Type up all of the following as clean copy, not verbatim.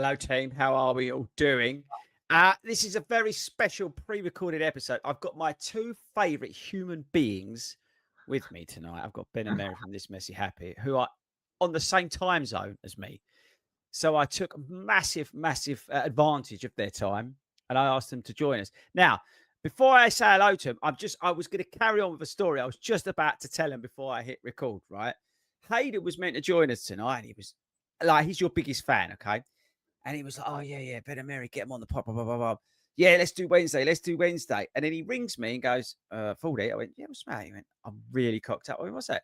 Hello, team. How are we all doing? This is a very special pre-recorded episode. I've got my two favourite human beings with me tonight. I've got Ben and Mary from This Messy Happy, who are on the same time zone as me. So I took massive advantage of their time, and I asked them to join us. Now, before I say hello to them, I was going to carry on with a story I was just about to tell them before I hit record. Right, Hayden was meant to join us tonight, and he was like, he's your biggest fan, okay? And he was like, oh, yeah, Ben and Mary, get him on the pod, blah, blah, blah, blah. Yeah, let's do Wednesday. And then he rings me and goes, FORDY. I went, yeah, what's the matter? He went, I'm really cocked up. I went, what's that?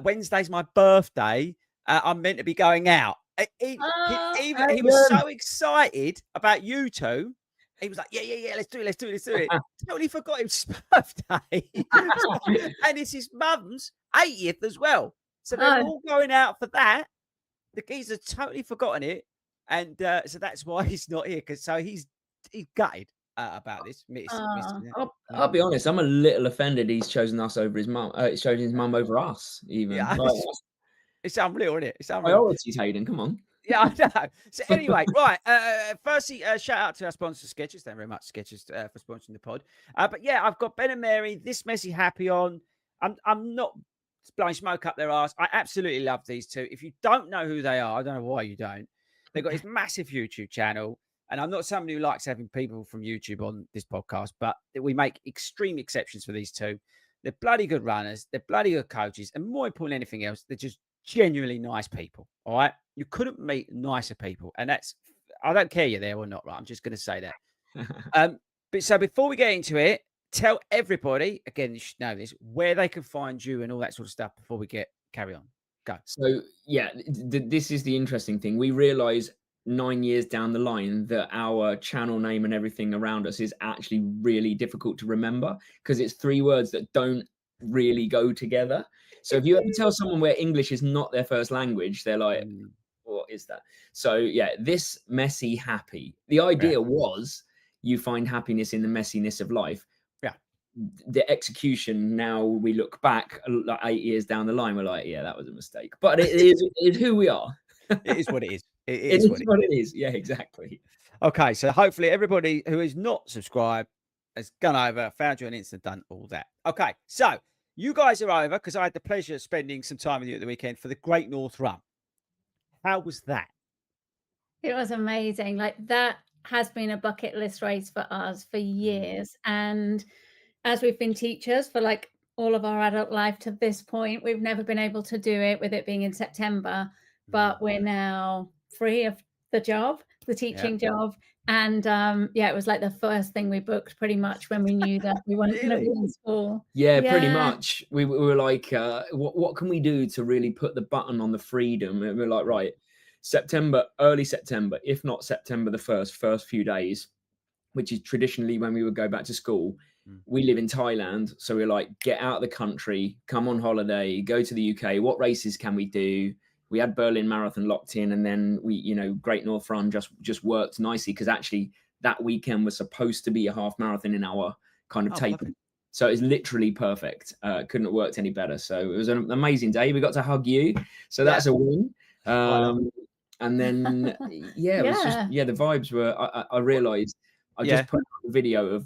Wednesday's my birthday. I'm meant to be going out. He was so excited about you two. He was like, yeah, let's do it. Totally forgot his birthday. And it's his mum's 80th as well. So they're all going out for that. The geezer totally forgotten it. And so that's why he's not here, because he's gutted about this. I'll be honest, I'm a little offended he's chosen us over his mum. He's chosen his mum over us, even. Yeah, it's unreal, isn't it? It's unreal. Priorities, Hayden, come on. Yeah, I know. So anyway, right. Firstly, shout out to our sponsor, Sketches. Thank you very much, Sketches, for sponsoring the pod. But yeah, I've got Ben and Mary, This Messy Happy on. I'm not blowing smoke up their arse. I absolutely love these two. If you don't know who they are, I don't know why you don't. They've got this massive YouTube channel, and I'm not somebody who likes having people from YouTube on this podcast, but we make extreme exceptions for these two. They're bloody good runners. They're bloody good coaches. And more important than anything else, they're just genuinely nice people. All right. You couldn't meet nicer people. And I don't care you're there or not, right? I'm just going to say that. But so before we get into it, tell everybody, again, you should know this, where they can find you and all that sort of stuff before we carry on. Go. So yeah, this is the interesting thing. We realize 9 years down the line that our channel name and everything around us is actually really difficult to remember, because it's three words that don't really go together. So if you ever tell someone where English is not their first language, they're like, what is that? So yeah, This Messy Happy. The idea was you find happiness in the messiness of life. The execution, now we look back like 8 years down the line, we're like, yeah, that was a mistake. But it is who we are. It is what it is. It is what it is. Yeah, exactly. Okay, so hopefully everybody who is not subscribed has gone over, found you on Insta, done all that. Okay, so you guys are over because I had the pleasure of spending some time with you at the weekend for the Great North Run. How was that? It was amazing. Like, that has been a bucket list race for us for years. And as we've been teachers for like all of our adult life to this point, we've never been able to do it, with it being in September, but we're now free of the job, the teaching job. And it was like the first thing we booked pretty much when we knew that we weren't going to be in school. Yeah, pretty much. We were like, what can we do to really put the button on the freedom? And we're like, right, early September, if not September the first few days, which is traditionally when we would go back to school. We live in Thailand, so we're like, get out of the country, come on holiday, go to the UK. What races can we do? We had Berlin Marathon locked in, and then we, Great North Run just worked nicely, because actually that weekend was supposed to be a half marathon in our kind of taping. So it's literally perfect. Couldn't have worked any better. So it was an amazing day. We got to hug you, so that's a win. And then it was just the vibes were. I realised I just put out a video of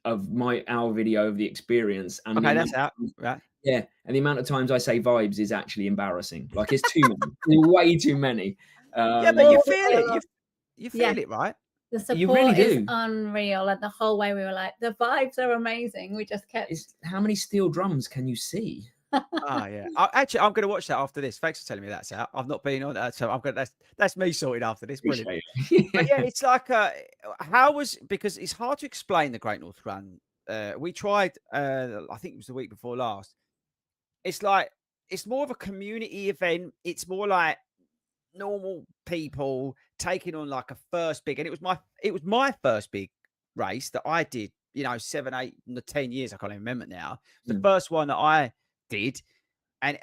our video of the experience, and that's out, right? Yeah, and the amount of times I say vibes is actually embarrassing. Like, it's too many, way too many. But you feel it. You feel it, right? The support is unreal, and the whole way we were like, the vibes are amazing. We just kept. How many steel drums can you see? Yeah. Actually, I'm going to watch that after this. Thanks for telling me that's out. I've not been on that, so I'm going. That's me sorted after this. Brilliant. But yeah, it's like because it's hard to explain the Great North Run. We tried. I think it was the week before last. It's like, it's more of a community event. It's more like normal people taking on like a first big, and it was my first big race that I did. 7, 8, 10 years. I can't even remember now. The first one that I did, and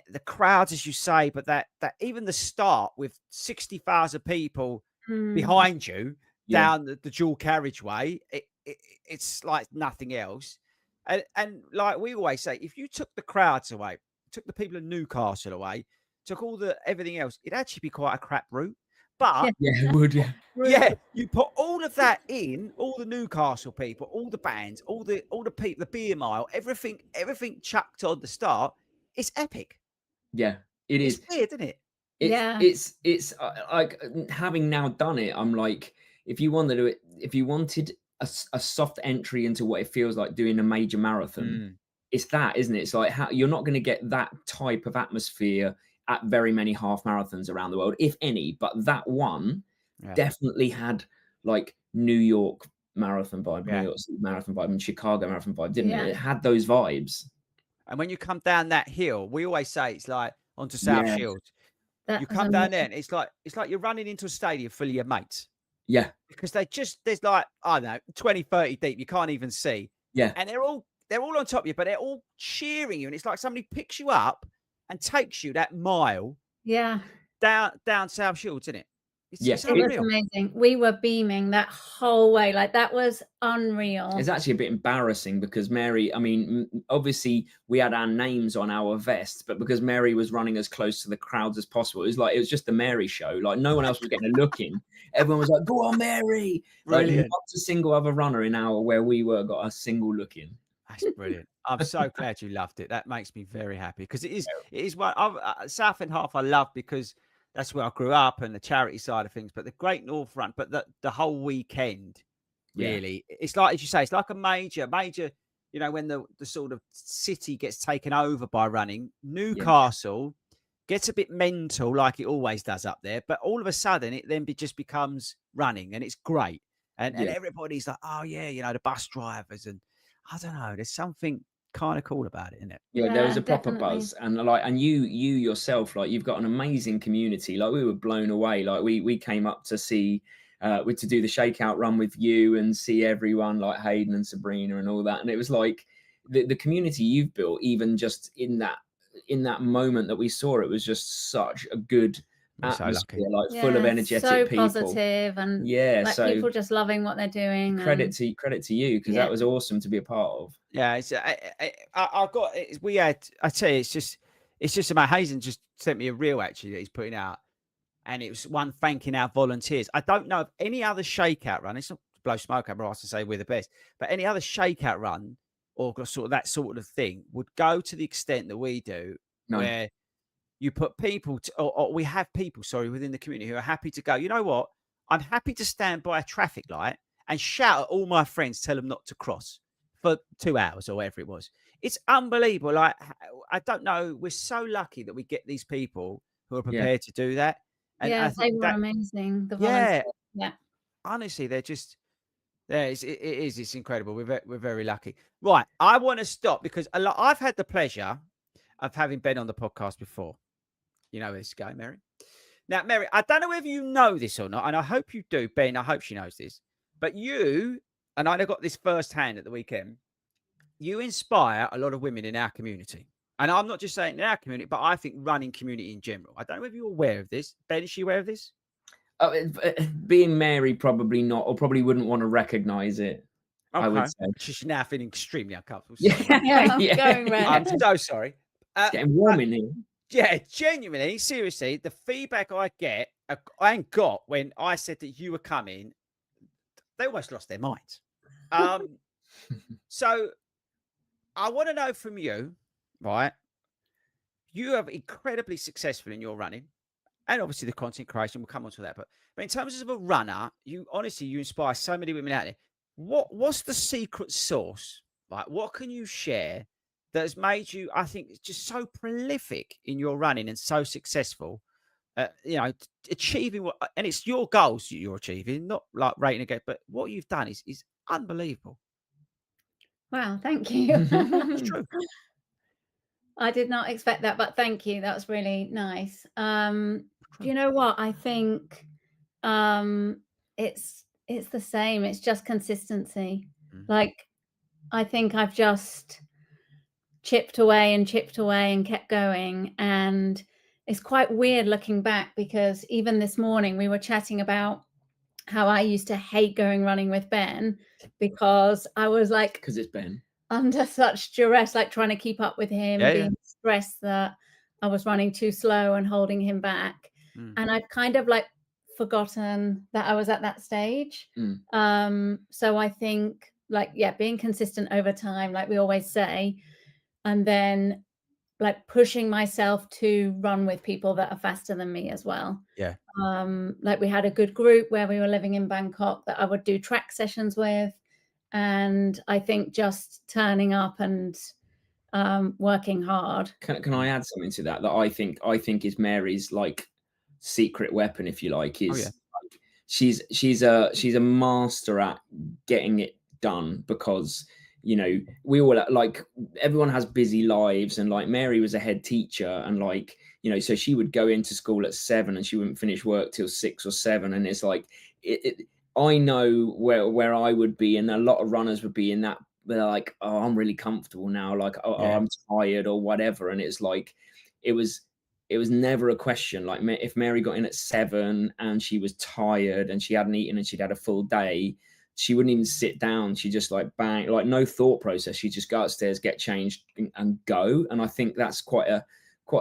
the crowds, as you say, but that even the start with 60,000 people behind you down the dual carriageway, it's like nothing else. And like we always say, if you took the crowds away, took the people of Newcastle away, took everything else, it'd actually be quite a crap route. But Yeah, it would. Yeah. yeah, you put all of that in, all the Newcastle people, all the bands, all the people, the beer mile, everything chucked on the start. It's epic. Yeah, it It's is. weird, isn't it? It's like having now done it. I'm like, if you wanted to, if you wanted a soft entry into what it feels like doing a major marathon, it's that, isn't it? It's like how you're not going to get that type of atmosphere at very many half marathons around the world, if any. But that one definitely had like New York marathon vibe, New York City marathon vibe, and Chicago marathon vibe, didn't it? It had those vibes. And when you come down that hill, we always say it's like onto South Shields. You come down there and it's like you're running into a stadium full of your mates. Yeah. Because there's like, I don't know, 20, 30 deep, you can't even see. Yeah. And they're all on top of you, but they're all cheering you. And it's like somebody picks you up and takes you that mile down South Shields, isn't it? It's it was amazing. We were beaming that whole way. Like, that was unreal. It's actually a bit embarrassing because Mary, I mean, obviously we had our names on our vests, but because Mary was running as close to the crowds as possible, it was just the Mary show. Like, no one else was getting a look in. Everyone was like, go on, Mary. Brilliant. Like, not a single other runner in our where we were got a single look in. That's brilliant. I'm so glad you loved it. That makes me very happy because it is one South End Half I love because that's where I grew up and the charity side of things, but the Great North Run, but the whole weekend, really, it's like, as you say, it's like a major, you know, when the sort of city gets taken over by running, Newcastle gets a bit mental like it always does up there, but all of a sudden it then just becomes running and it's great. And everybody's like, oh yeah, you know, the bus drivers and I don't know, there's something kind of cool about it, isn't it? Yeah, there was a proper buzz, and you yourself, like, you've got an amazing community. Like, we were blown away. Like, we came up to see to do the shakeout run with you and see everyone, like Hayden and Sabrina and all that, and it was like the community you've built, even just in that moment that we saw it, was just such a good atmosphere, like full of energetic people, positive, and like so people just loving what they're doing. Credit to you, because that was awesome to be a part of. Yeah, it's I've got I tell you, it's just amazing. Hazen just sent me a reel actually that he's putting out, and it was one thanking our volunteers. I don't know of any other shakeout run. It's not to blow smoke up our ass to say we're the best, but any other shakeout run or sort of that sort of thing would go to the extent that we do, where you put people or we have people, within the community who are happy to go, you know what? I'm happy to stand by a traffic light and shout at all my friends, tell them not to cross for 2 hours or whatever it was. It's unbelievable. Like, I don't know. We're so lucky that we get these people who are prepared to do that. And I think they were amazing. The volunteers. Yeah. Honestly, they're just, it's incredible. We're very lucky. Right. I want to stop because I've had the pleasure of having Ben on the podcast before. You know where this is going, Mary. Now, Mary, I don't know whether you know this or not, and I hope you do, Ben. I hope she knows this. But you, and I got this firsthand at the weekend, you inspire a lot of women in our community. And I'm not just saying in our community, but I think running community in general. I don't know whether you're aware of this. Ben, is she aware of this? Being Mary, probably not, or probably wouldn't want to recognize it. Okay. I would say. She's now feeling extremely uncomfortable. Going red. I'm so sorry. It's getting warm in here. Yeah, genuinely, seriously, the feedback I got when I said that you were coming, they almost lost their minds. So I want to know from you, right? You are incredibly successful in your running, and obviously the content creation, we'll come on to that. But in terms of a runner, you inspire so many women out there. What's the secret sauce? Like, what can you share that has made you, I think, just so prolific in your running and so successful, you know, achieving what, and it's your goals that you're achieving, not like rating again, but what you've done is unbelievable. Wow, thank you. It's true. I did not expect that, but thank you. That was really nice. Do you know what? I think it's the same. It's just consistency. Like, I think I've just chipped away and kept going. And it's quite weird looking back, because even this morning we were chatting about how I used to hate going running with Ben, because I was like, because it's Ben, under such duress, like trying to keep up with him, being stressed that I was running too slow and holding him back. And I've kind of like forgotten that I was at that stage. So I think, like, yeah, being consistent over time, like we always say, and then like pushing myself to run with people that are faster than me as well. Yeah. Like we had a good group where we were living in Bangkok that I would do track sessions with. And I think just turning up and working hard. Can I add something to that I think is Mary's like secret weapon, if you like, is like, she's a master at getting it done, because you know we all, like, everyone has busy lives, and like Mary was a head teacher, and like, you know, so she would go into school at 7 and she wouldn't finish work till 6 or 7, and it's like I know where I would be, and a lot of runners would be in that. They're like, oh, I'm really comfortable now, like, oh, I'm tired or whatever, and it's like it was never a question. Like, if Mary got in at 7 and she was tired and she hadn't eaten and she'd had a full day, she wouldn't even sit down. She just like bang, like no thought process. She'd just go upstairs, get changed, and go. And I think that's quite a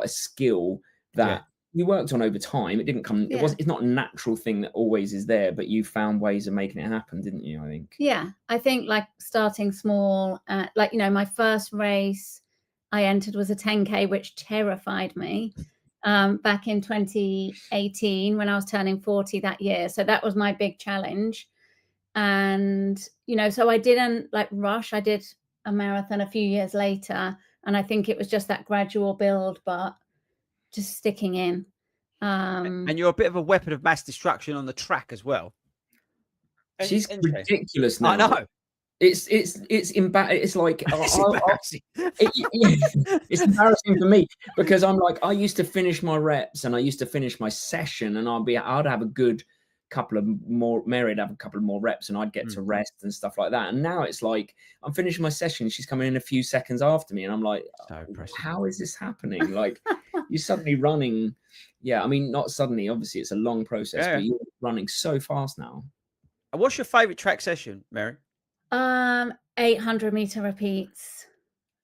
skill that you worked on over time. It didn't come. It's not a natural thing that always is there, but you found ways of making it happen, didn't you? I think. Yeah, I think like starting small. Like, you know, my first race I entered was a 10K, which terrified me. Back in 2018 when I was turning 40 that year. So that was my big challenge. And, you know, so I didn't like rush. I did a marathon a few years later. And I think it was just that gradual build, but just sticking in. And you're a bit of a weapon of mass destruction on the track as well. She's ridiculous now. I know. It's like it's embarrassing. It's embarrassing for me, because I'm like, I used to finish my reps and I used to finish my session, and I'd have a good couple of more, Mary'd have a couple of more reps, and I'd get to rest and stuff like that. And now it's like I'm finishing my session, she's coming in a few seconds after me, and I'm like, so how is this happening? Like, you're suddenly running. Yeah, I mean, not suddenly, obviously it's a long process, but you're running so fast now. And what's your favorite track session, Mary? 800 meter repeats.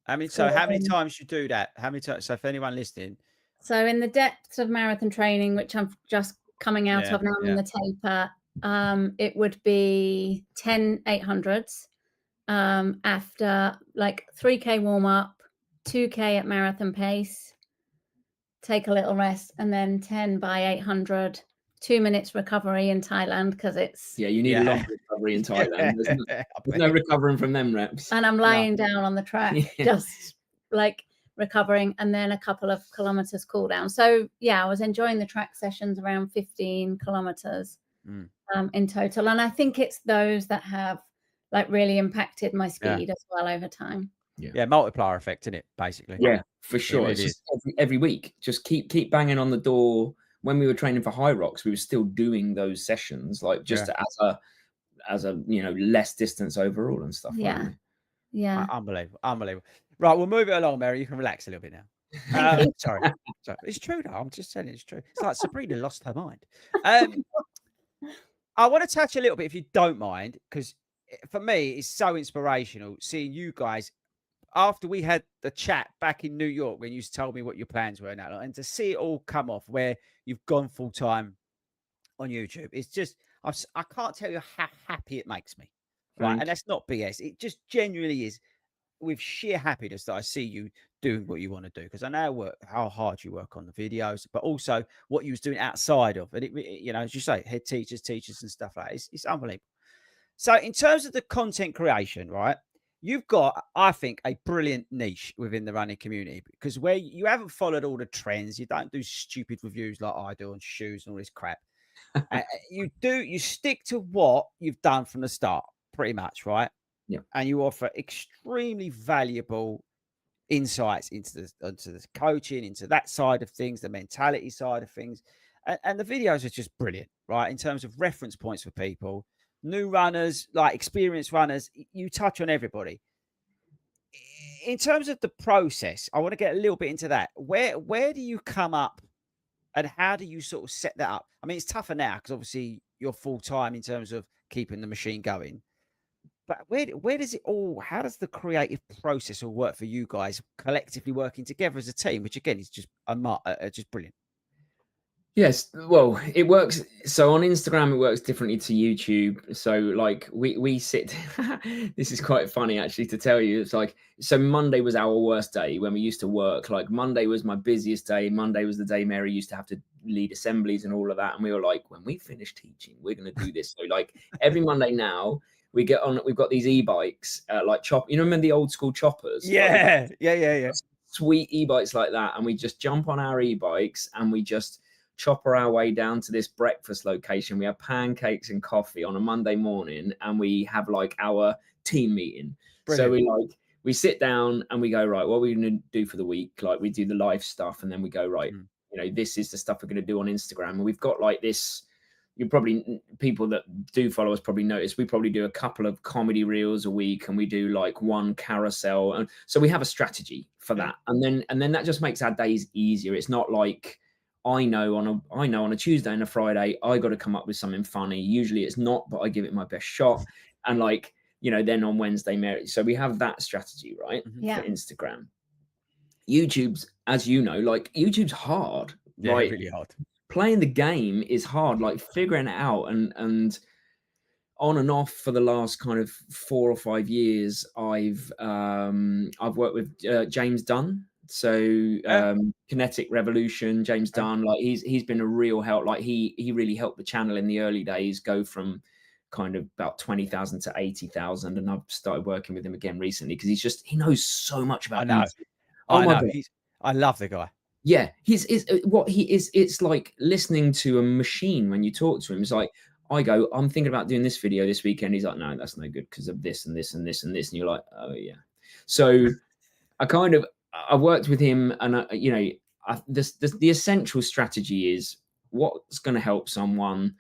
I mean, so how many times you do that? How many times? So for anyone listening. So in the depths of marathon training, which I'm just coming out of now, I'm in the taper, it would be 10 800s after like 3K warm up, 2K at marathon pace, take a little rest, and then 10 by 800. 2 minutes recovery in Thailand, because it's you need a long recovery in Thailand. There's no recovering from them reps. And I'm lying down on the track, just like recovering, and then a couple of kilometers cool down. So yeah, I was enjoying the track sessions around 15 kilometers in total. And I think it's those that have like really impacted my speed as well over time. Yeah, multiplier effect, isn't it, basically? Yeah, for sure. It's just every week, just keep banging on the door. When we were training for High Rocks, we were still doing those sessions, like just as a you know, less distance overall and stuff. Yeah, yeah, unbelievable. Right, we'll move it along, Mary. You can relax a little bit now. Sorry, it's true though. I'm just saying it's true. It's like Sabrina lost her mind. I want to touch a little bit, if you don't mind, because for me, it's so inspirational seeing you guys. After we had the chat back in New York, when you told me what your plans were now, and to see it all come off where you've gone full time on YouTube, it's just, I can't tell you how happy it makes me. Right. And that's not BS. It just genuinely is, with sheer happiness that I see you doing what you want to do. Because I know how hard you work on the videos, but also what you was doing outside of it. You know, as you say, head teachers and stuff like that. It's unbelievable. So in terms of the content creation, right? You've got, I think, a brilliant niche within the running community, because where you haven't followed all the trends, you don't do stupid reviews like I do on shoes and all this crap. You stick to what you've done from the start, pretty much, right? Yeah. And you offer extremely valuable insights into the coaching, into that side of things, the mentality side of things. And the videos are just brilliant, right? In terms of reference points for people. New runners, like experienced runners, you touch on everybody. In terms of the process, I want to get a little bit into that. Where do you come up, and how do you sort of set that up? I mean, it's tougher now because obviously you're full time in terms of keeping the machine going. But where does it all? How does the creative process all work for you guys collectively working together as a team? Which again is just just brilliant. Yes, well, it works. So on Instagram, it works differently to YouTube. So like we sit. This is quite funny actually to tell you. It's like, so Monday was our worst day when we used to work. Like Monday was my busiest day. Monday was the day Mary used to have to lead assemblies and all of that. And we were like, when we finish teaching, we're going to do this. So like every Monday now we get on. We've got these e-bikes, like chop. You know, remember the old school choppers? Yeah, yeah. Sweet e-bikes like that, and we just jump on our e-bikes and we just chopper our way down to this breakfast location. We have pancakes and coffee on a Monday morning, and we have like our team meeting. Brilliant. So we sit down and we go, right, what are we going to do for the week? Like we do the live stuff, and then we go, right, you know, this is the stuff we're going to do on Instagram. And we've got like this. You probably, people that do follow us probably notice we probably do a couple of comedy reels a week, and we do like one carousel, and so we have a strategy for that. And then that just makes our days easier. It's not like I know on a Tuesday and a Friday I got to come up with something funny. Usually it's not, but I give it my best shot. And like, you know, then on Wednesday, Mary. So we have that strategy, right? Yeah. For Instagram. YouTube's, as you know, like YouTube's hard, right? Really hard. Playing the game is hard, like figuring it out, and on and off for the last kind of 4 or 5 years, I've worked with James Dunn. So Kinetic Revolution, James Dunn, like he's been a real help. Like he really helped the channel in the early days go from kind of about 20,000 to 80,000, and I've started working with him again recently because he knows so much about YouTube. Oh my God. I love the guy. Yeah, he's what he is. It's like listening to a machine when you talk to him. It's like, I'm thinking about doing this video this weekend. He's like, no, that's no good because of this and this and this and this. And you're like, oh yeah. So I worked with him, and you know, the essential strategy is what's going to help someone,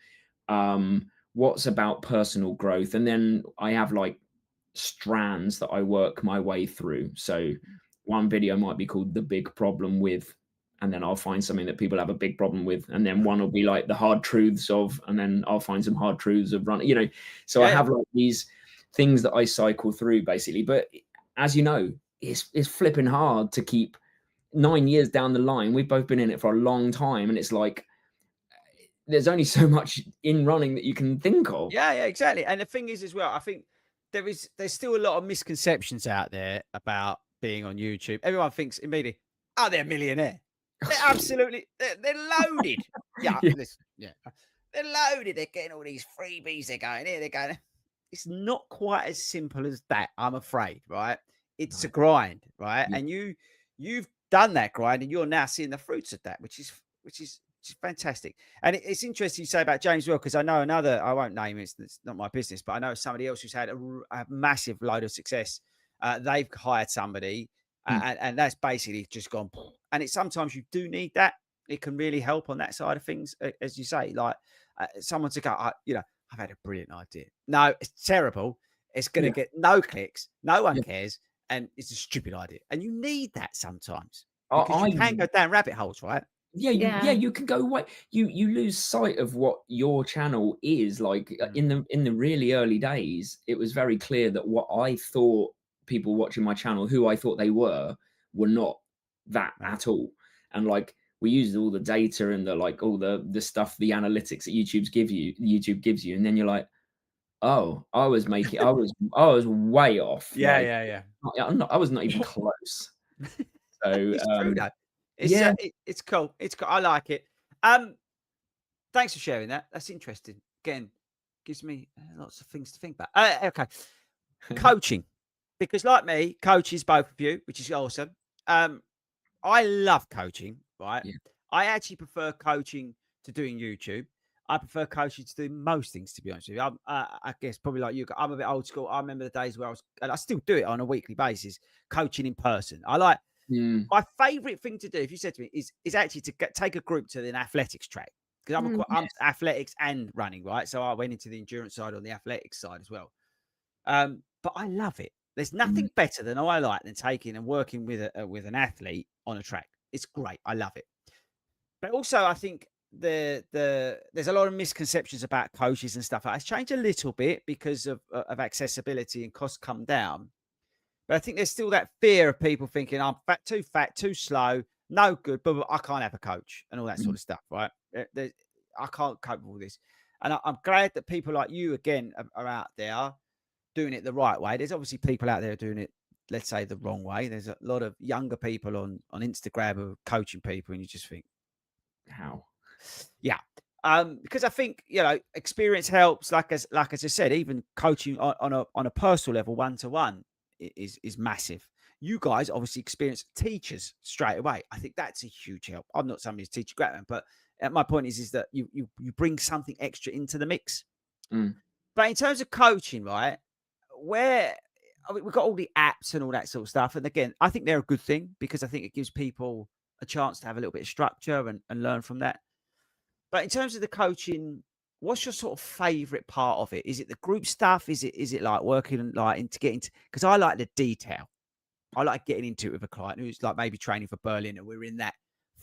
what's about personal growth, and then I have like strands that I work my way through. So one video might be called "The Big Problem With," and then I'll find something that people have a big problem with, and then one will be like the hard truths of, and then I'll find some hard truths of running, you know. So I have like these things that I cycle through basically. But as you know, it's flipping hard to keep 9 years down the line. We've both been in it for a long time, and it's like there's only so much in running that you can think of. Yeah, exactly. And the thing is as well, I think there's still a lot of misconceptions out there about being on YouTube. Everyone thinks immediately, oh, they're a millionaire. They're absolutely, they're loaded. Yeah, listen, they're loaded. They're getting all these freebies. They're going here, they're going there. It's not quite as simple as that, I'm afraid, right? It's a grind, right? And you've done that grind, and you're now seeing the fruits of that, which is fantastic. And it's interesting you say about James well, because I know another, I won't name it, it's not my business, but I know somebody else who's had a massive load of success. They've hired somebody and that's basically just gone. And it's sometimes you do need that. It can really help on that side of things, as you say, like someone to go, you know, I've had a brilliant idea. No, it's terrible. It's going to get no clicks. No one cares. And it's a stupid idea. And you need that sometimes because you can go down rabbit holes, right? You can go away. You lose sight of what your channel is like. In the really early days, it was very clear that what I thought people watching my channel, who I thought they were not that at all. And like we used all the data and the like all the stuff, the analytics that YouTube gives you, and then you're like, oh, I was way off. Yeah. I was not even close. So it's true though. It's cool. It's cool. I like it. Thanks for sharing that. That's interesting. Again, gives me lots of things to think about. Okay. Coaching. Because like me, coaches both of you, which is awesome. I love coaching, right? Yeah. I actually prefer coaching to doing YouTube. I prefer coaching to do most things, to be honest with you. I guess probably like you, I'm a bit old school. I remember the days where and I still do it on a weekly basis, coaching in person. I like my favorite thing to do, if you said to me, is actually to take a group to an athletics track. Because I'm athletics and running, right? So I went into the endurance side on the athletics side as well. But I love it. There's nothing better than I like than taking and working with an athlete on a track. It's great. I love it. But also, I think there's a lot of misconceptions about coaches and stuff. It's changed a little bit because of accessibility and costs come down. But I think there's still that fear of people thinking I'm fat, too slow, no good, but I can't have a coach and all that sort of stuff, right? I can't cope with all this. And I'm glad that people like you again are out there doing it the right way. There's obviously people out there doing it, let's say, the wrong way. There's a lot of younger people on Instagram who are coaching people, and you just think, How? yeah. Because I think, you know, experience helps. Like as I said, even coaching on a personal level, one-to-one is massive. You guys obviously experience teachers straight away. I think that's a huge help. I'm not somebody who's teaching Gratman, but my point is that you bring something extra into the mix. Mm. But in terms of coaching, right, where I mean, we've got all the apps and all that sort of stuff. And again, I think they're a good thing because I think it gives people a chance to have a little bit of structure and learn from that. But in terms of the coaching, what's your sort of favorite part of it? Is it the group stuff? Is it like working like into getting to, because I like the detail. I like getting into it with a client who's like maybe training for Berlin, and we're in that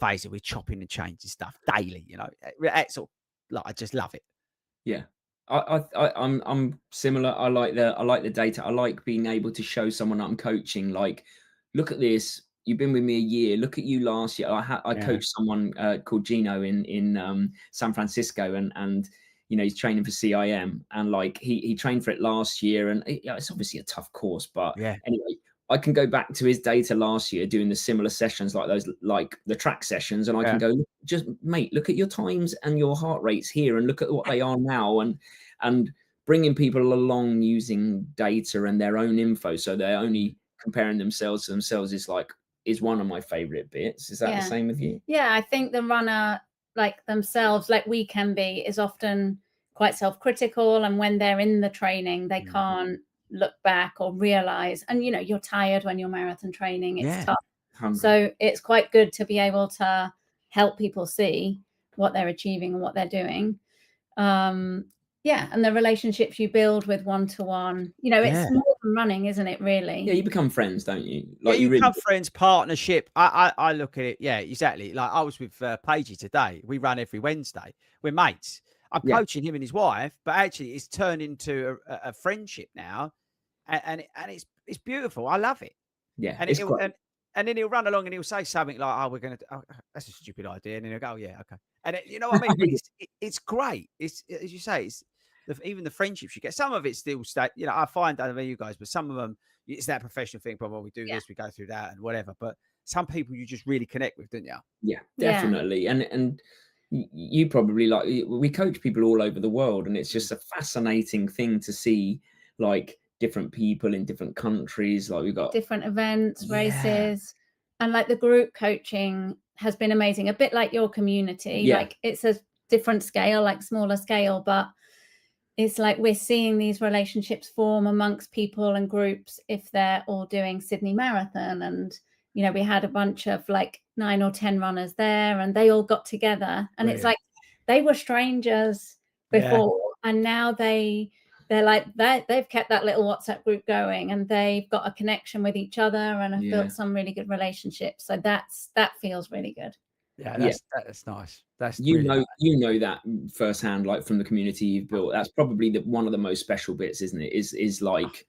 phase of we're chopping and changing stuff daily, you know. That's all, like, I just love it. Yeah. I'm similar. I like the data. I like being able to show someone that I'm coaching, like, look at this. You've been with me a year. Look at you last year. I coached someone called Gino in San Francisco, and you know, he's training for CIM, and like he trained for it last year, and it's obviously a tough course, but anyway, I can go back to his data last year doing the similar sessions like those, like the track sessions, and I can go, just mate, look at your times and your heart rates here, and look at what they are now, and bringing people along using data and their own info, so they're only comparing themselves to themselves is one of my favorite bits. Is that the same with you? Yeah, I think the runner, like themselves, like we can be, is often quite self-critical, and when they're in the training, they can't look back or realize, and you know, you're tired when you're marathon training, it's tough. So it's quite good to be able to help people see what they're achieving and what they're doing. And the relationships you build with one-to-one, you know, it's more than running, isn't it, really? Yeah, you become friends, don't you? Like, you become friends, partnership. I look at it, exactly. Like I was with Paigey today. We run every Wednesday. We're mates. I'm coaching him and his wife, but actually it's turned into a friendship now, and it's beautiful. I love it. Yeah, and it's great. And then he'll run along and he'll say something like, "Oh, we're going to. Oh, that's a stupid idea." And then he'll go, "Oh, yeah, okay." And you know what I mean? But it's great. It's, as you say, it's even the friendships you get. Some of it still stay. You know, I find, I don't know you guys, but some of them, it's that professional thing. But well, we do this, we go through that, and whatever. But some people you just really connect with, don't you? Yeah, definitely. And you probably, like, we coach people all over the world, and it's just a fascinating thing to see, like, different people in different countries. Like, we've got different events, races, and like the group coaching has been amazing. A bit like your community, like it's a different scale, like smaller scale, but it's like we're seeing these relationships form amongst people and groups if they're all doing Sydney Marathon. And you know, we had a bunch of like 9 or 10 runners there, and they all got together, and it's like they were strangers before, and now they're like they've kept that little WhatsApp group going, and they've got a connection with each other, and have built some really good relationships. So that feels really good. That's nice. That's really nice. You know that firsthand, like from the community you've built. That's probably one of the most special bits, isn't it? Is like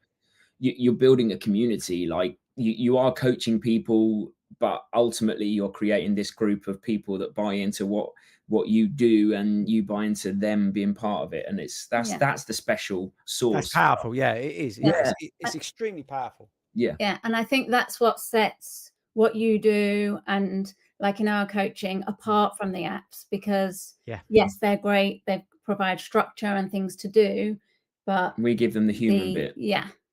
you're building a community. Like you are coaching people, but ultimately you're creating this group of people that buy into what you do, and you buy into them being part of it. And that's the special source. That's powerful. Yeah, it is. It's extremely powerful. Yeah, and I think that's what sets what you do and like in our coaching apart from the apps, because yes, they're great, they provide structure and things to do, but we give them the human bit.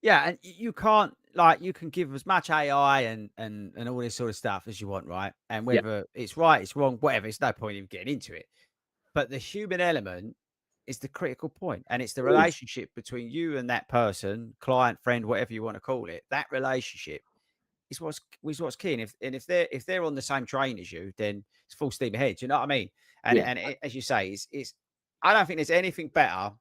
And you can't, like, you can give as much AI and all this sort of stuff as you want, right? And whether it's right, it's wrong, whatever, it's no point even getting into it. But the human element is the critical point, and it's the relationship between you and that person, client, friend, whatever you want to call it. That relationship is what's key. And if they're on the same train as you, then it's full steam ahead. Do you know what I mean? And as you say, it's I don't think there's anything better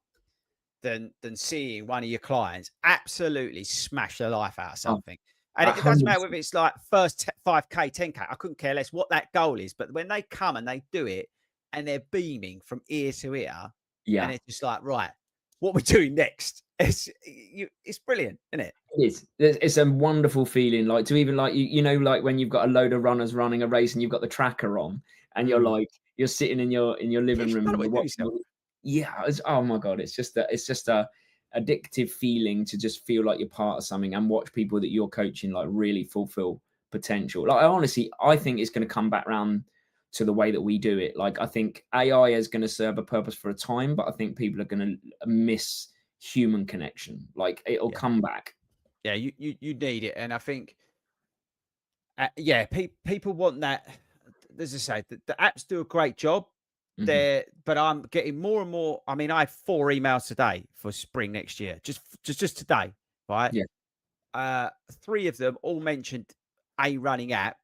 than seeing one of your clients absolutely smash their life out of something. And it doesn't matter whether it's like first 5K, 10K. I couldn't care less what that goal is. But when they come and they do it and they're beaming from ear to ear, and it's just like, right, what we're doing next. It's brilliant, isn't it? It is. It's a wonderful feeling, like to even like you know, like when you've got a load of runners running a race and you've got the tracker on, and you're you're sitting in your living room and you're watching. Yeah, oh my god, it's just a addictive feeling to just feel like you're part of something and watch people that you're coaching like really fulfill potential. Like I think it's going to come back around to the way that we do it. Like I think AI is going to serve a purpose for a time, but I think people are going to miss human connection. Like it'll come back. Yeah, you need it, and I think, yeah, people want that. As I say, the apps do a great job. But I'm getting more and more. I mean, I had 4 emails today for spring next year, just today, right? Yeah. 3 of them all mentioned a running app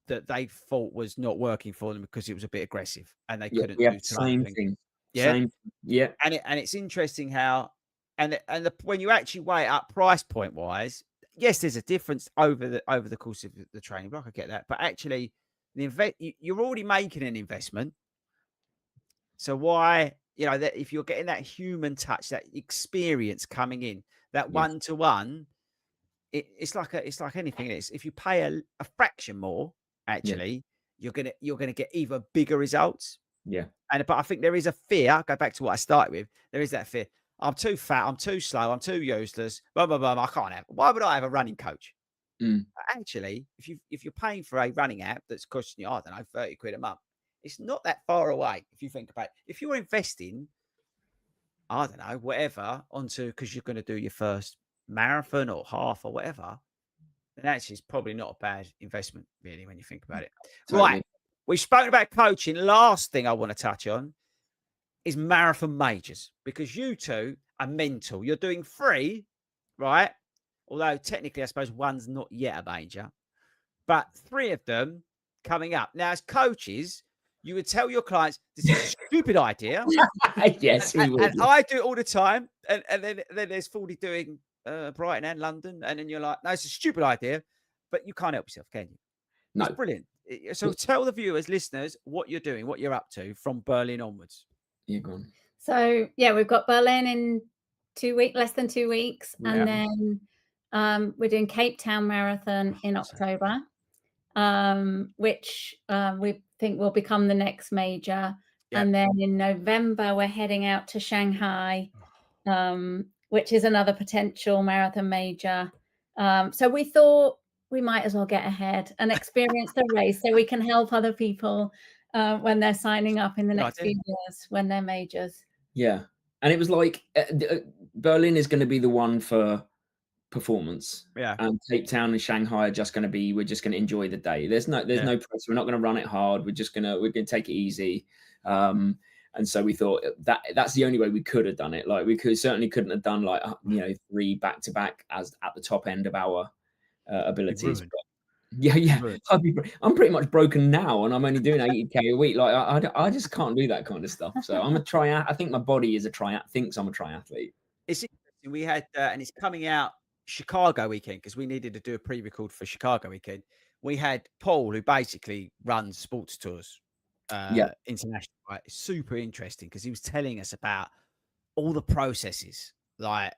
that they thought was not working for them because it was a bit aggressive and they couldn't do same something. thing. Yeah, Same. Yeah. and it's interesting how when you actually weigh it up price point wise, yes, there's a difference over the course of the training block. I get that, but actually, you're already making an investment. So why, that if you're getting that human touch, that experience coming in, that one-to-one, it's like anything. It's if you pay a fraction more, actually, you're gonna get even bigger results. Yeah. But I think there is a fear. I'll go back to what I started with. There is that fear. I'm too fat. I'm too slow. I'm too useless. Blah blah blah. I can't have. Why would I have a running coach? Actually, if you're paying for a running app that's costing you, I don't know, 30 quid a month, it's not that far away if you think about it. If you're investing, I don't know, whatever, onto because you're going to do your first marathon or half or whatever, then actually it's probably not a bad investment, really, when you think about it. Totally. Right. We've spoken about coaching. Last thing I want to touch on is marathon majors, because you two are mental. You're doing 3, right? Although technically, I suppose one's not yet a major, but 3 of them coming up. Now, as coaches, you would tell your clients, this is a stupid idea. Yes, we would. And I do it all the time. And then there's FORDY doing Brighton and London. And then you're like, no, it's a stupid idea, but you can't help yourself, can you? No. It's brilliant. So tell the viewers, listeners, what you're doing, what you're up to from Berlin onwards. You're gone. So, yeah, we've got Berlin in 2 weeks, less than 2 weeks. And then we're doing Cape Town Marathon in October, which we think will become the next major. And then in November, we're heading out to Shanghai, which is another potential marathon major. So we thought we might as well get ahead and experience the race so we can help other people when they're signing up in the next few years when they're majors. Yeah. And it was like Berlin is going to be the one for performance. Yeah. And Cape Town and Shanghai are just going to be, we're just going to enjoy the day. There's no pressure. We're not going to run it hard. We're going to take it easy. And so we thought that's the only way we could have done it. Like we certainly couldn't have done 3 back-to-back as at the top end of our abilities. But yeah. I'm pretty much broken now, and I'm only doing 80K a week. Like I just can't do that kind of stuff. So I'm a triathlete. I think my body is thinks I'm a triathlete. It's interesting. We had, and it's coming out Chicago weekend, because we needed to do a pre-record for Chicago weekend. We had Paul, who basically runs sports tours, international. Right? It's super interesting because he was telling us about all the processes, like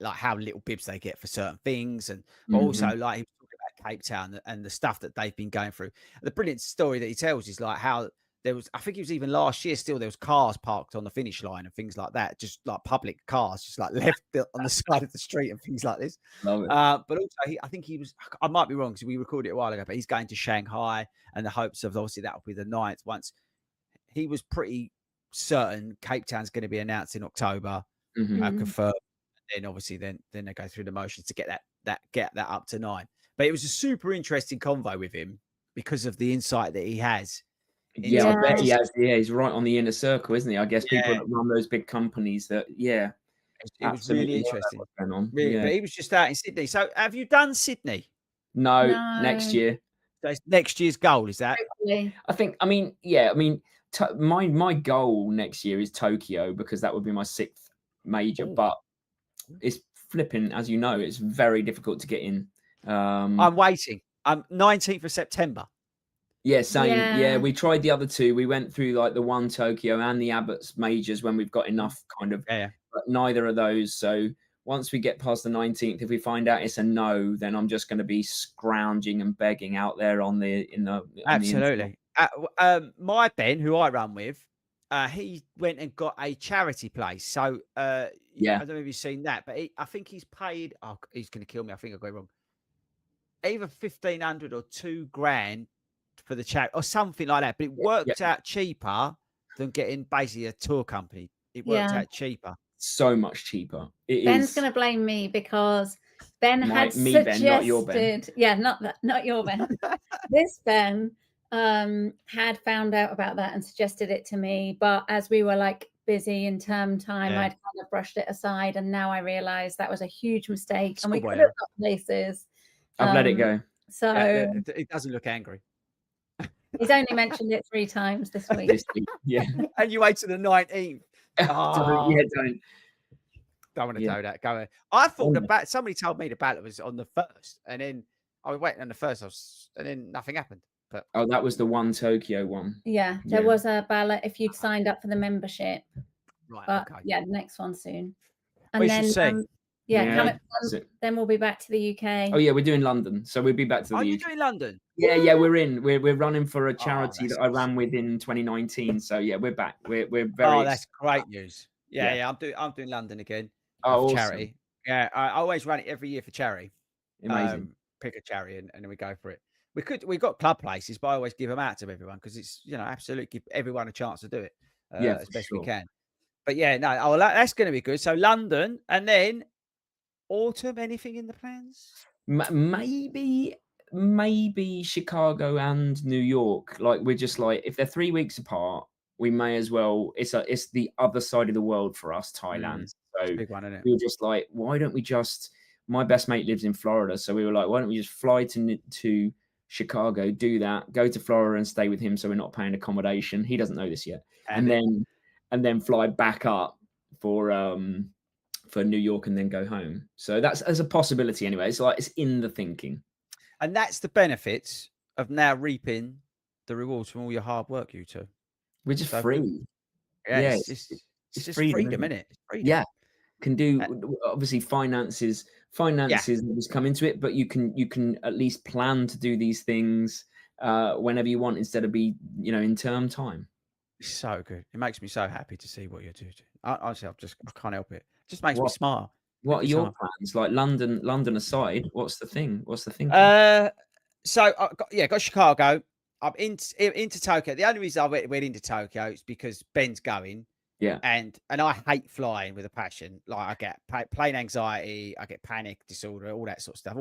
how little bibs they get for certain things, and also like he was talking about Cape Town and the stuff that they've been going through. The brilliant story that he tells is like how there was, I think it was even last year, still there was cars parked on the finish line and things like that, just like public cars, just like left on the side of the street and things like this. But also, I think he was, I might be wrong because we recorded it a while ago, but he's going to Shanghai and the hopes of obviously that will be the 9th. Once he was pretty certain Cape Town's going to be announced in October, confirmed. And then obviously then they go through the motions to get that up to 9. But it was a super interesting convo with him because of the insight that he has. Yeah, I bet he has. Yeah, he's right on the inner circle, isn't he? I guess people that run those big companies it was really interesting. Going on. Really, but he was just out in Sydney. So have you done Sydney? No, next year. So it's next year's goal, is that? Hopefully. My goal next year is Tokyo, because that would be my 6th major. But it's flipping, as you know, it's very difficult to get in. I'm waiting. I'm 19th of September. Yeah, same. Yeah, we tried the other 2. We went through like the one Tokyo and the Abbott's majors when we've got enough kind of, but neither of those. So once we get past the 19th, if we find out it's a no, then I'm just going to be scrounging and begging out there on the Absolutely. My Ben, who I run with, he went and got a charity place. So I Yeah. don't know if you've seen that, but I think he's paid. Oh, he's going to kill me. I think I got it wrong. Either 1,500 or 2,000 for the charity or something like that. But it worked out cheaper than getting basically a tour company. It worked out cheaper. So much cheaper. Ben's going to blame me because Ben had me, Ben, not your Ben. suggested. Yeah, not your Ben. This Ben had found out about that and suggested it to me, but as we were like busy in term time, I'd kind of brushed it aside, and now I realize that was a huge mistake, and we could have got places. I've let it go. So it doesn't look angry. He's only mentioned it 3 times this week. Yeah. And you wait till the 19th. Oh. Don't want to do that. Go ahead. I thought somebody told me the ballot was on the 1st, and then I was waiting on the 1st, and then nothing happened. But that was the one Tokyo one. Yeah, there was a ballot if you'd signed up for the membership. Right. But okay. yeah, the next one soon. And We then should see. Then we'll be back to the UK. Oh yeah, we're doing London, so we'll be back to the UK. Are you doing London? Yeah, we're running for a charity that I ran with in 2019. So yeah, we're back. We're very. Oh, that's great news. Yeah. I'm doing London again. Oh, for awesome. charity. Yeah, I always run it every year for charity. Amazing. Pick a charity and then we go for it. We've got club places, but I always give them out to everyone because it's absolutely give everyone a chance to do it as best we can. But yeah, no, that's going to be good. So London, and then autumn. Anything in the plans? Maybe Chicago and New York. Like we're just like, if they're 3 weeks apart, we may as well. It's the other side of the world for us, Thailand. So big one, isn't it? we were just like, why don't we just? My best mate lives in Florida, so we were like, why don't we just fly to Chicago, do that, go to Florida and stay with him, so we're not paying accommodation. He doesn't know this yet, and then fly back up for New York and then go home. So that's as a possibility anyway. It's like it's in the thinking, and that's the benefits of now reaping the rewards from all your hard work, you two. We're just free. Yeah, it's just freedom, isn't it? It's freedom. Yeah, can do obviously finances just come into it, but you can at least plan to do these things whenever you want instead of be in term time. So good. It makes me so happy to see what you're doing. Honestly, I can't help it. It just makes me smile. What are your plans? Like London aside, what's the thing? So got Chicago. I'm into Tokyo. The only reason I went into Tokyo is because Ben's going. Yeah. And I hate flying with a passion. Like I get plane anxiety, I get panic disorder, all that sort of stuff.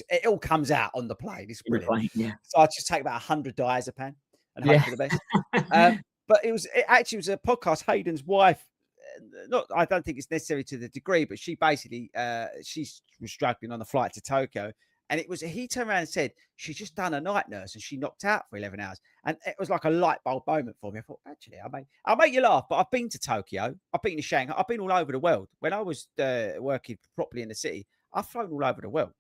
It all comes out on the plane. It's brilliant. So I just take about 100 diazepam and hope for the best. But it actually was a podcast. Hayden's wife, I don't think it's necessary to the degree, but she basically she was struggling on the flight to Tokyo. And he turned around and said, she's just done a night nurse and she knocked out for 11 hours. And it was like a light bulb moment for me. I thought, actually, I'll make you laugh, but I've been to Tokyo. I've been to Shanghai. I've been all over the world. When I was working properly in the city, I've flown all over the world.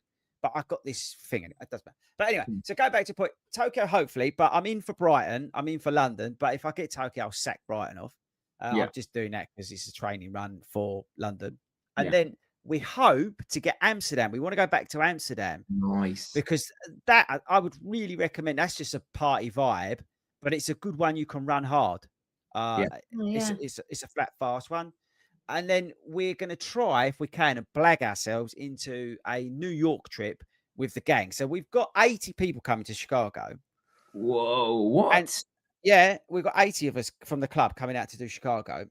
But I've got this thing, and it doesn't matter. But anyway, so go back to point. Tokyo, hopefully, but I'm in for Brighton. I'm in for London. But if I get Tokyo, I'll sack Brighton off. I'm just doing that because it's a training run for London. And then we hope to get Amsterdam. We want to go back to Amsterdam. Nice. Because that I would really recommend. That's just a party vibe, but it's a good one you can run hard. It's a flat, fast one. And then we're going to try, if we can, and blag ourselves into a New York trip with the gang. So we've got 80 people coming to Chicago. Whoa, what? And we've got 80 of us from the club coming out to do Chicago.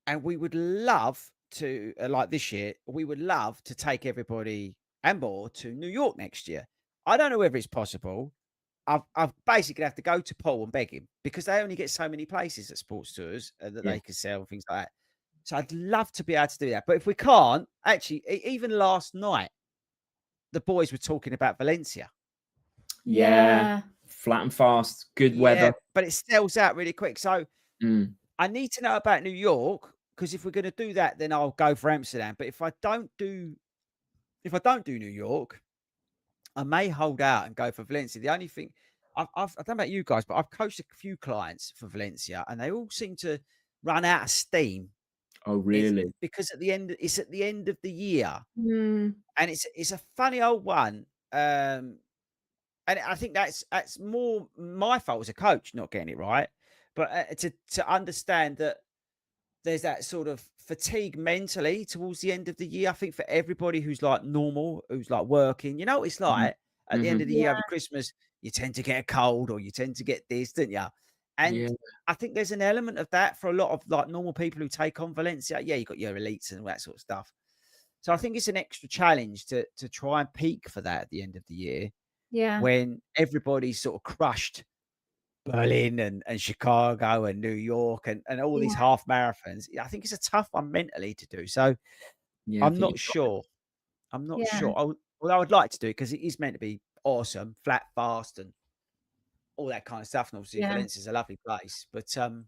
And we would love to, like this year, we would love to take everybody and more to New York next year. I don't know whether it's possible. I've basically have to go to Paul and beg him because they only get so many places at sports tours that they can sell and things like that. So I'd love to be able to do that. But if we can't, actually, even last night, the boys were talking about Valencia. Yeah. Flat and fast, good weather. But it sells out really quick. So I need to know about New York because if we're going to do that, then I'll go for Amsterdam. But if I don't do New York, I may hold out and go for Valencia. The only thing I don't know about you guys, but I've coached a few clients for Valencia, and they all seem to run out of steam. Oh, really? Because it's at the end of the year, and it's a funny old one. And And I think that's more my fault as a coach not getting it right. But to understand that there's that sort of fatigue mentally towards the end of the year. I think for everybody who's like normal, who's like working, you know what it's Mhm. like at the end of the year Yeah. over Christmas, you tend to get a cold or you tend to get this, don't you? And Yeah. I think there's an element of that for a lot of like normal people who take on Valencia. Yeah, you got your elites and all that sort of stuff. So I think it's an extra challenge to try and peak for that at the end of the year Yeah. when everybody's sort of crushed Berlin and Chicago and New York and all these Yeah. half marathons. I think it's a tough one mentally to do. So Yeah. I I'm think not you've got sure. I'm not Yeah. sure. Although I'd like to do it because it is meant to be awesome, flat, fast, and all that kind of stuff. And obviously, Yeah. Valencia's a lovely place. But Well,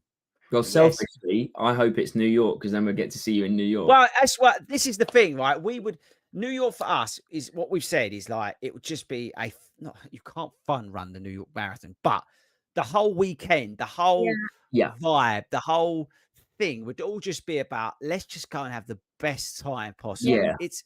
yes. selfishly, I hope it's New York because then we'll get to see you in New York. Well, that's what this is the thing, right? We would New York for us is what we've said is like it would just be not you can't fun run the New York Marathon, but the whole weekend, the whole Yeah. vibe, the whole thing would all just be about let's just go and have the best time possible. Yeah. It's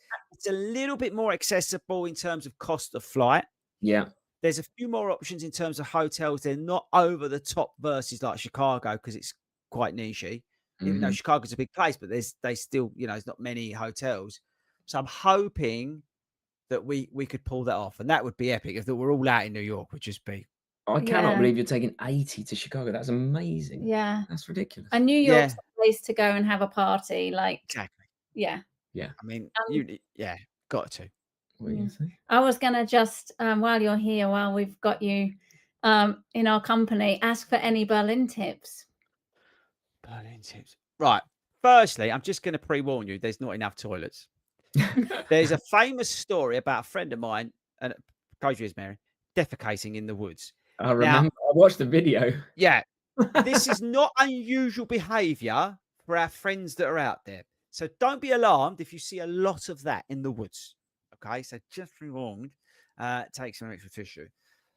a little bit more accessible in terms of cost of flight. Yeah. There's a few more options in terms of hotels. They're not over the top versus like Chicago because it's quite nichey. Even though Mhm. Chicago's a big place, but they still, there's not many hotels. So I'm hoping that we could pull that off, and that would be epic if that we're all out in New York. Would just be I cannot Yeah. believe you're taking 80 to Chicago. That's amazing. Yeah. That's ridiculous. And New York's yeah, the place to go and have a party. Like, exactly. yeah. Yeah. I mean, Um, got to. What are you Mm. going to say? I was gonna just while you're here, while we've got you in our company, ask for any Berlin tips. Berlin tips. Right. Firstly, I'm just going to pre-warn you. There's not enough toilets. There's a famous story about a friend of mine, and close your ears, Mary, defecating in the woods. I remember. I watched the video. Yeah, this is not unusual behavior for our friends that are out there. So don't be alarmed if you see a lot of that in the woods. Okay, so just pre-warned. Take some extra tissue.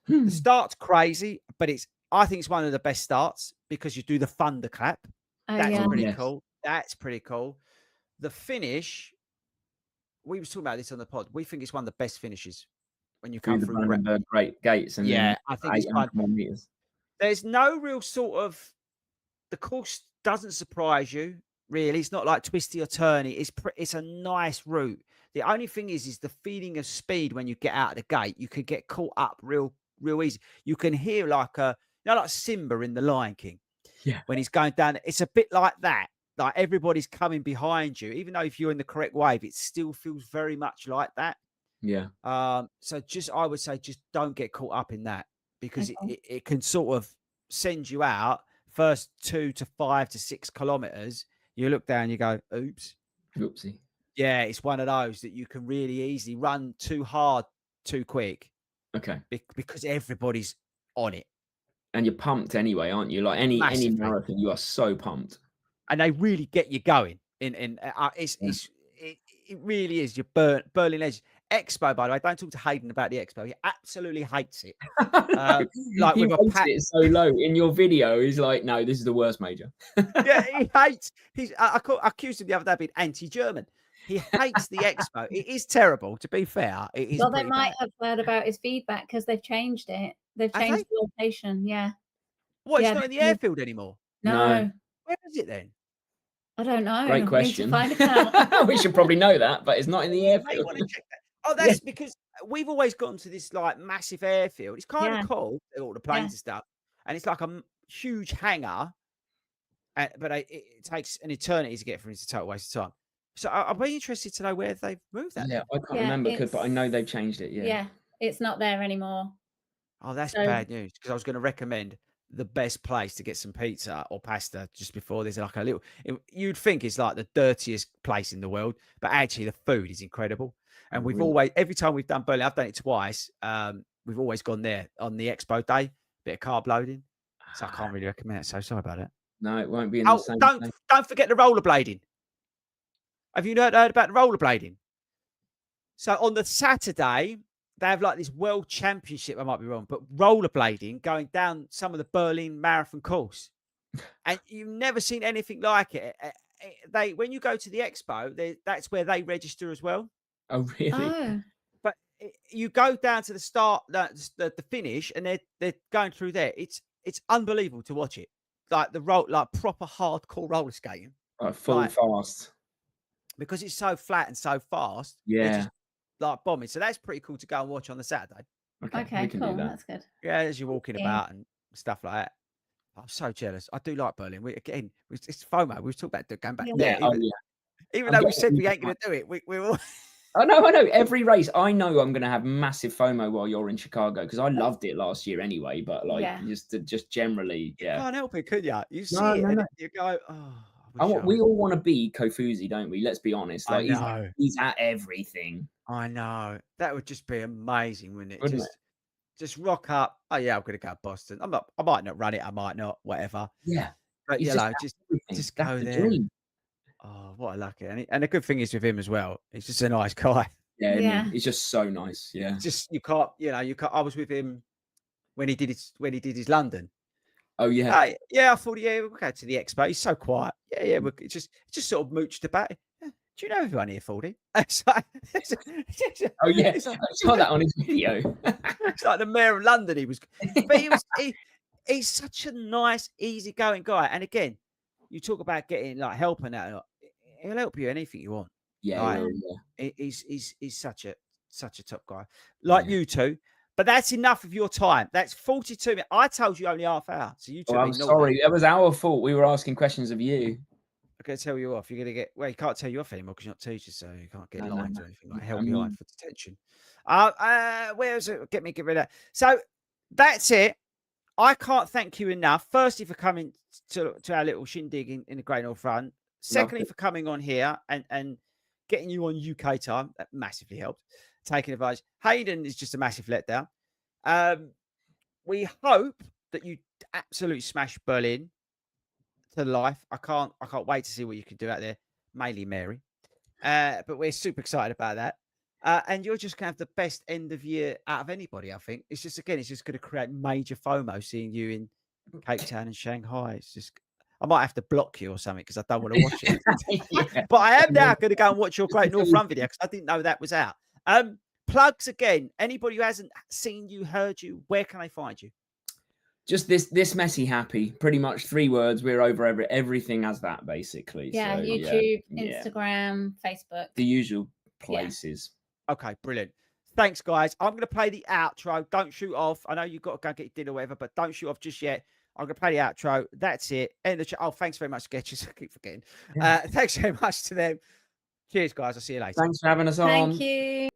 The start's crazy, but I think it's one of the best starts because you do the thunderclap. Oh That's yeah. pretty Yes. cool. That's pretty cool. The finish, we were talking about this on the pod. We think it's one of the best finishes when you Through come the through. Brandenburg Great Gates and Yeah, then I think it's fun. 800 more meters. There's no real sort of the course doesn't surprise you really. It's not like twisty or turny. It's a nice route. The only thing is the feeling of speed when you get out of the gate. You could get caught up real easy. You can hear like like Simba in The Lion King. Yeah. When he's going down, it's a bit like that. Like everybody's coming behind you, even though if you're in the correct wave, it still feels very much like that. Yeah. So I would say just don't get caught up in that because Okay. it can sort of send you out first 2 to 5 to 6 kilometers. You look down, you go, oops. Oopsie. Yeah, it's one of those that you can really easily run too hard, too quick Okay. because everybody's on it. And you're pumped anyway, aren't you? Like any Massively. marathon, you are so pumped. And they really get you going. It really is your Berlin Legends Expo. By the way, don't talk to Hayden about the Expo. He absolutely hates it. Like he with a rates pack. it so low in your video. He's like, no, this is the worst major. Yeah, he hates. I accused him the other day of being anti-German. He hates the Expo. It is terrible. To be fair, it is. Well, they pretty might bad. have heard about his feedback because they've changed it. They've Have changed they? the location. Yeah. What? Yeah, It's not in the they- airfield anymore. No, Where is it then? I don't know. Great We question. need to find out. We should probably know that, but it's not in the You may airfield. want to check that. Oh, that's because we've always gone to this like massive airfield. It's kind Yeah. of cool, all the planes Yeah. and stuff, and it's like a huge hangar. But it takes an eternity to get from it. It's a total waste of time. So I'll be interested to know where they've moved that. Yeah, then. I can't Yeah, remember, but I know it's- they've changed it. Yeah. Yeah. It's not there anymore. Oh, that's So- bad news because I was going to recommend the best place to get some pizza or pasta just before there's like a little. You'd think it's like the dirtiest place in the world, but actually the food is incredible. And Oh, we've really? always, every time we've done Berlin, I've done it twice. We've always gone there on the Expo day, bit of carb loading. So I can't really recommend it. So sorry about it. No, it won't be in the Oh, same don't place. forget the rollerblading. Have you heard about the rollerblading? So on the Saturday, they have like this world championship. I might be wrong, but rollerblading going down some of the Berlin Marathon course, and you've never seen anything like it. When you go to the expo, that's where they register as well. Oh, really? Oh, But you go down to the start, the finish, and they're going through there. It's unbelievable to watch it. Like like proper hardcore roller skating. Full Like, fast. because it's so flat and so fast. They're Yeah. just like bombing. So that's pretty cool to go and watch on the Saturday. Okay, we can cool. do that. That's good. Yeah, as you're walking Yeah. about and stuff like that. I'm so jealous. I do like Berlin. It's FOMO. We were talking about going back there. Yeah. Even I'm though we said we getting ain't going to do it, we're all. I know. Every race, I know I'm going to have massive FOMO while you're in Chicago because I loved it last year anyway. But like, Yeah. just generally, You yeah. can't help it, could you? You see No, it no, and no. you go, oh. I wish I We was. all want to be Kofuzi, don't we? Let's be honest. I Like, know. he's at everything. I know. That would just be amazing, wouldn't it? Wouldn't Just rock up. Oh yeah, I'm gonna go to Boston. I might not run it. I might not. Whatever. Yeah. But He's you know, just just That's go the there. dream. Oh, what a lucky! And the good thing is with him as well. He's just a nice guy. Yeah, Yeah. he's just so nice. Yeah. Just you can't. I was with him when he did his London. Oh yeah. Yeah. I thought, yeah, we'll go to the expo. He's so quiet. Yeah. We just sort of mooched about it. Yeah. Do you know everyone here, FORDY? Oh yeah. It's I saw that on his video. It's like the mayor of London. But he's such a nice, easygoing guy. And again, you talk about getting like help and that. He'll help you anything you want. Yeah. Like, Yeah. he's such a top guy, like you two. But that's enough of your time. That's 42 minutes. I told you only half hour, so you two. I'm sorry. It was our fault. We were asking questions of you. I'm going to tell you off. You're going to get, well, you can't tell you off anymore because you're not teachers, so you can't get lined or anything like held behind for detention. Where is it? Get rid of that. So that's it. I can't thank you enough. Firstly, for coming to our little shindig in the Great North Run. Secondly, for coming on here and getting you on UK time. That massively helped. Taking advice. Hayden is just a massive letdown. We hope that you absolutely smash Berlin to life. I can't wait to see what you can do out there, mainly Mary. But we're super excited about that. And you're just gonna have the best end of year out of anybody, I think. It's just going to create major FOMO seeing you in Cape Town and Shanghai. It's just, I might have to block you or something because I don't want to watch it. Yeah. But I am now going to go and watch your Great North Run video because I didn't know that was out. Plugs again. Anybody who hasn't seen you, heard you, where can they find you? Just this messy happy. Pretty much 3 words. We're over everything as that basically. Yeah, so, YouTube, Instagram, Facebook. The usual places. Yeah. Okay, brilliant. Thanks, guys. I'm going to play the outro. Don't shoot off. I know you've got to go get your dinner or whatever, but don't shoot off just yet. I'm going to play the outro. That's it. End the chat. Oh, thanks very much, Sketches. I keep forgetting. Thanks very much to them. Cheers, guys. I'll see you later. Thanks for having us on. Thank you.